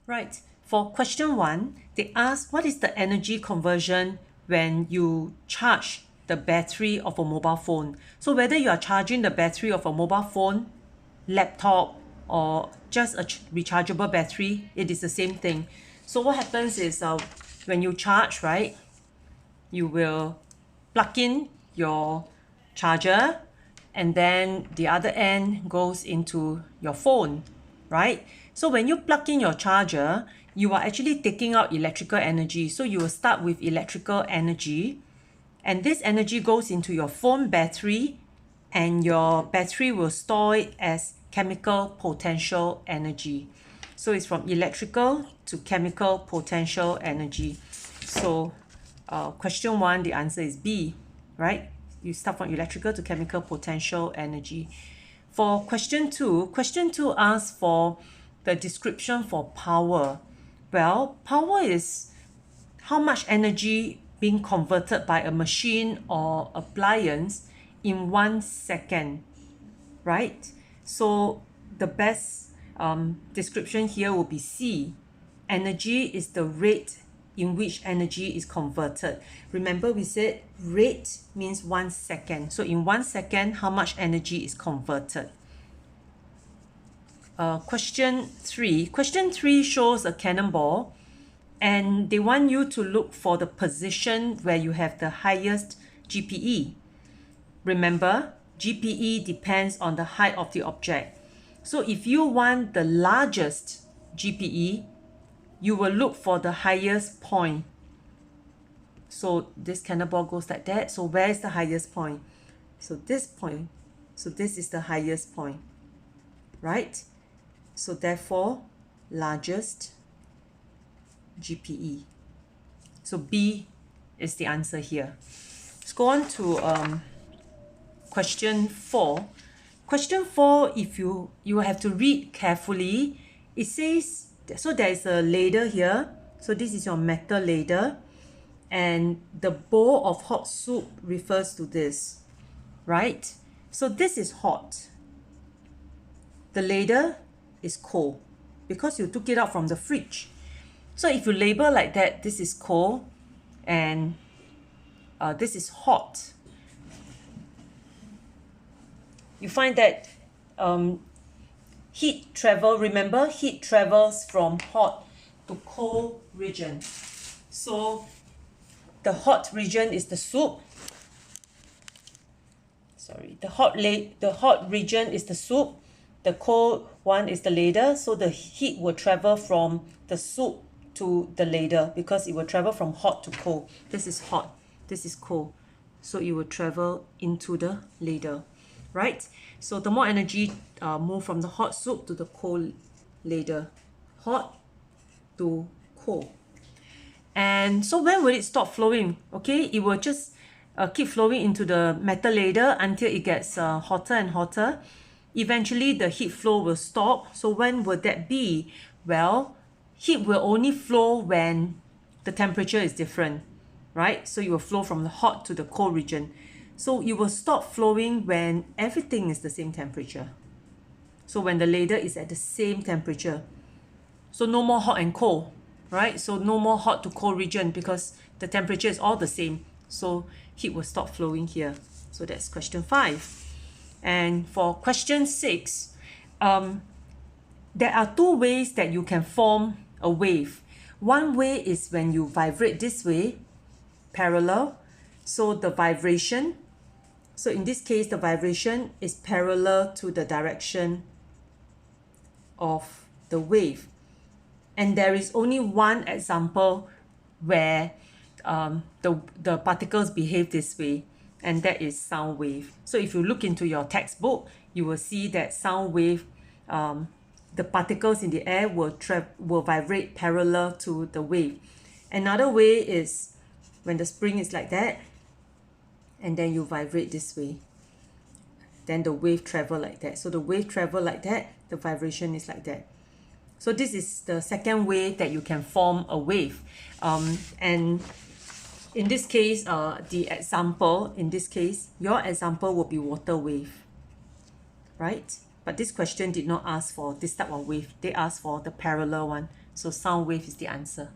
Right, for question 1, they ask what is the energy conversion when you charge the battery of a mobile phone. So whether you are charging the battery of a mobile phone, laptop, or just a rechargeable battery, it is the same thing. So what happens is when you charge, right, you will plug in your charger and then the other end goes into your phone, right? So when you plug in your charger, you are actually taking out electrical energy. So you will start with electrical energy, and this energy goes into your phone battery, and your battery will store it as chemical potential energy. So it's from electrical to chemical potential energy. So question 1, the answer is B, right? You start from electrical to chemical potential energy. For question 2 asks for the description for power. Well, power is how much energy being converted by a machine or appliance in 1 second, right? So the best description here will be C. Energy is the rate in which energy is converted. Remember we said rate means 1 second. So in 1 second, how much energy is converted? Question 3. Question 3 shows a cannonball, and they want you to look for the position where you have the highest GPE. Remember, GPE depends on the height of the object. So if you want the largest GPE, you will look for the highest point. So this cannonball goes like that. So where is the highest point? So this point. So this is the highest point, right? So therefore, largest GPE. So B is the answer here. Let's go on to question 4. Question 4, if you have to read carefully, it says, so there is a ladle here. So this is your metal ladle, and the bowl of hot soup refers to this, right? So this is hot. The ladle is cold because you took it out from the fridge. So if you label like that, this is cold and this is hot. You find that heat travel, remember, heat travels from hot to cold region. So the hot region is the soup. Sorry, the hot region is the soup. The cold one is the ladle. So the heat will travel from the soup to the ladle because it will travel from hot to cold. This is hot, this is cold. So it will travel into the ladle, right? So the more energy move from the hot soup to the cold ladle. Hot to cold. And so when will it stop flowing? Okay, it will just keep flowing into the metal ladle until it gets hotter and hotter. Eventually the heat flow will stop. So when will that be? Well, heat will only flow when the temperature is different, right? So it will flow from the hot to the cold region. So it will stop flowing when everything is the same temperature. So when the ladle is at the same temperature. So no more hot and cold, right? So no more hot to cold region because the temperature is all the same. So heat will stop flowing here. So that's question 5. And for question 6, there are 2 ways that you can form a wave. One way is when you vibrate this way, parallel. So the vibration, so in this case, the vibration is parallel to the direction of the wave. And there is only one example where the particles behave this way, and that is sound wave. So if you look into your textbook, you will see that sound wave, the particles in the air will vibrate parallel to the wave. Another way is when the spring is like that, and then you vibrate this way. Then the wave travel like that. So the wave travel like that, the vibration is like that. So this is the second way that you can form a wave. And in this case, the example, in this case, your example will be water wave, right? But this question did not ask for this type of wave. They asked for the parallel one. So sound wave is the answer.